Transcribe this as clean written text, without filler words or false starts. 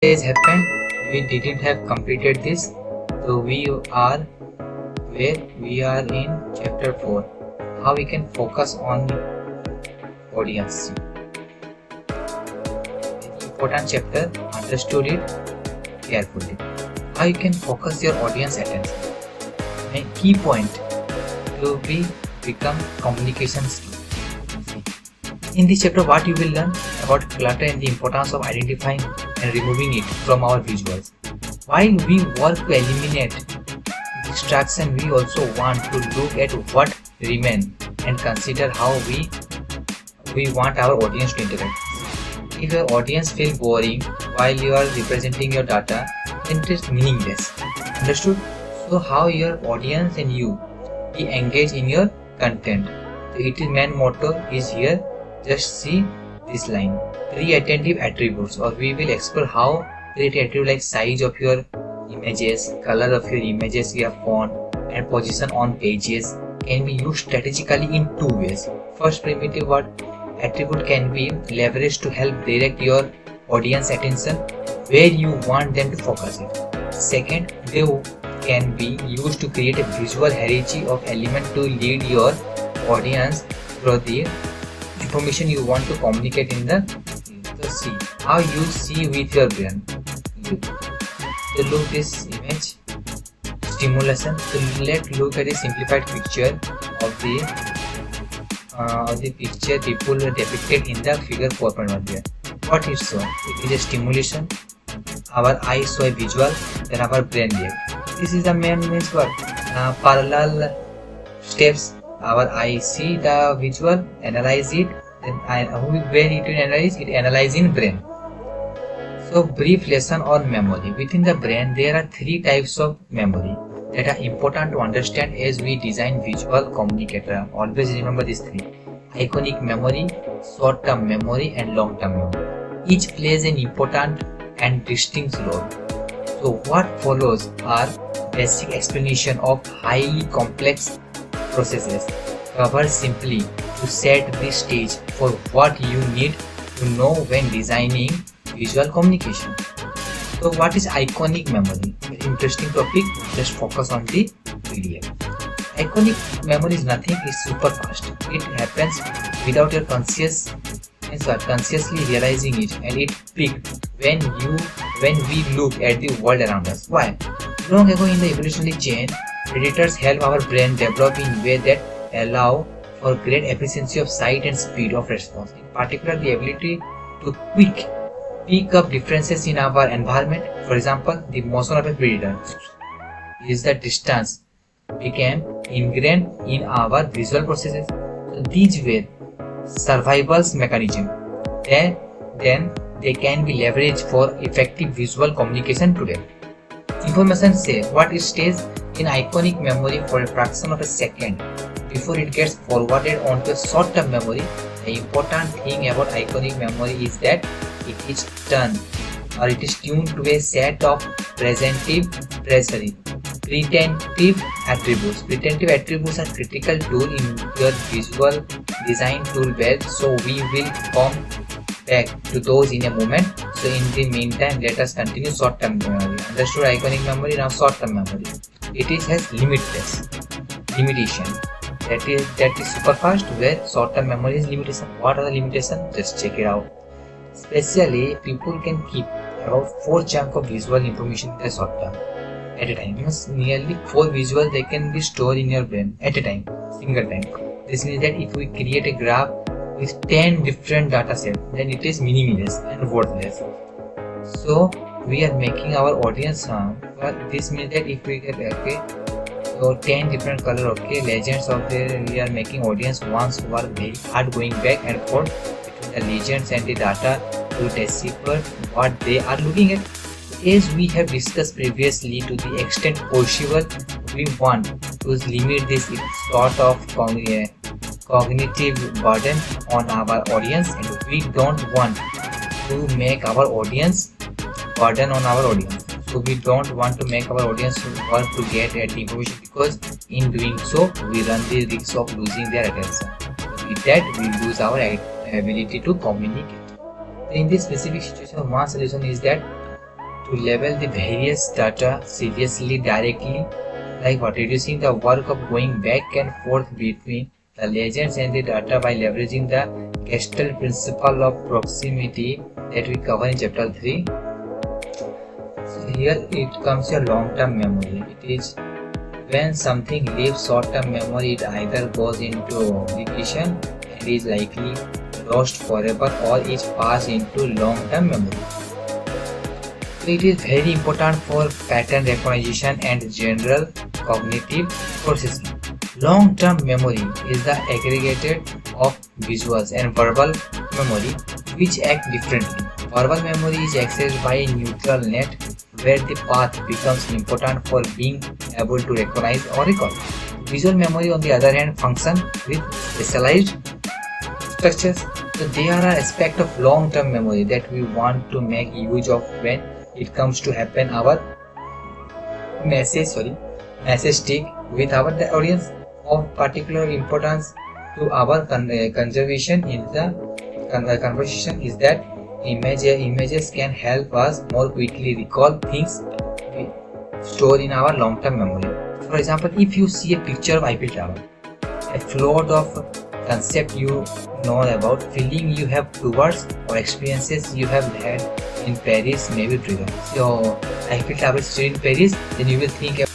Days happened, we didn't have completed this, so we are where we are in chapter 4, how we can focus on audience. Important chapter, understood it carefully. How you can focus your audience attention. A key point to become communication skill. In this chapter, what you will learn about clutter and the importance of identifying and removing it from our visuals. While we work to eliminate distraction, we also want to look at what remains and consider how we want our audience to interact. If your audience feels boring while you are representing your data, then it is meaningless. Understood? So how your audience and you be engaged in your content. So its main motto is here. Just see this line. 3 attentive attributes, or we will explore how 3 attributes like size of your images, color of your images, your font, and position on pages can be used strategically in 2 ways. First, primitive word attribute can be leveraged to help direct your audience attention where you want them to focus it. Second, they can be used to create a visual hierarchy of elements to lead your audience through the information you want to communicate in the see. How you see with your brain. To look this image stimulation. So let's look at a simplified picture of the picture people depicted in the figure 4.1 here. What it shows? It is a stimulation. Our eyes show a visual, then our brain react. This is the main means for parallel steps. Our eye see the visual, analyze it, then when it will analyze it, analyze in brain. So brief lesson on memory. Within the brain, there are 3 types of memory that are important to understand as we design visual communicator. Always remember these 3: iconic memory, short-term memory, and long-term memory. Each plays an important and distinct role. So what follows are basic explanation of highly complex processes covered simply to set the stage for what you need to know when designing visual communication. So what is iconic memory? Very interesting topic. Just focus on the PDF. Iconic memory is nothing, it's super fast. It happens without your consciously realizing it, and it peaked when we look at the world around us. Why? Long ago in the evolutionary chain, predators help our brain develop in ways that allow for great efficiency of sight and speed of response. In particular, the ability to pick up differences in our environment. For example, the motion of a predator is the distance became ingrained in our visual processes. So these were survival mechanisms. Then they can be leveraged for effective visual communication today. Information say what it stays in iconic memory for a fraction of a second before it gets forwarded onto a short-term memory. The important thing about iconic memory is that it is tuned to a set of pretentive attributes. Pretentive attributes are critical tool in your visual design tool belt, so we will come back to those in a moment. So in the meantime, let us continue short-term memory. Understood iconic memory, now short-term memory. Has limitation. That is super fast, where short-term memory is limitation. What are the limitations? Just check it out. Especially, people can keep about 4 chunks of visual information in a short term at a time. Nearly 4 visuals they can be stored in your brain at a time, single time. This means that if we create a graph with 10 different data sets, then it is meaningless and worthless. So we are making our audience this means that if we get so 10 different color, legends of we are making audience ones who are very hard going back and forth between the legends and the data to decipher what they are looking at. As we have discussed previously, to the extent possible, we want to limit this sort of cognitive burden on our audience, and we don't want to make our audience burden on our audience. So we don't want to make our audience work to get at the information, because in doing so we run the risk of losing their attention. With that, we lose our ability to communicate. In this specific situation, one solution is that to label the various data seriously directly, like what reducing the work of going back and forth between the legends and the data by leveraging the Gestalt principle of proximity that we cover in chapter 3. So here it comes your long-term memory. It is when something leaves short-term memory, it either goes into deletion and is likely lost forever, or is passed into long-term memory. So it is very important for pattern recognition and general cognitive processing. Long-term memory is the aggregate of visuals and verbal memory which act differently. Verbal memory is accessed by a neural net where the path becomes important for being able to recognize or recall. Visual memory, on the other hand, functions with specialized structures. So there are aspects of long-term memory that we want to make use of when it comes to happen our message stick with our audience. Of particular importance to our conservation in the conversation is that images can help us more quickly recall things stored in our long-term memory. For example, if you see a picture of Eiffel Tower, a flood of concept you know about, feeling you have towards, or experiences you have had in Paris may be triggered. So Eiffel Tower is still in Paris, then you will think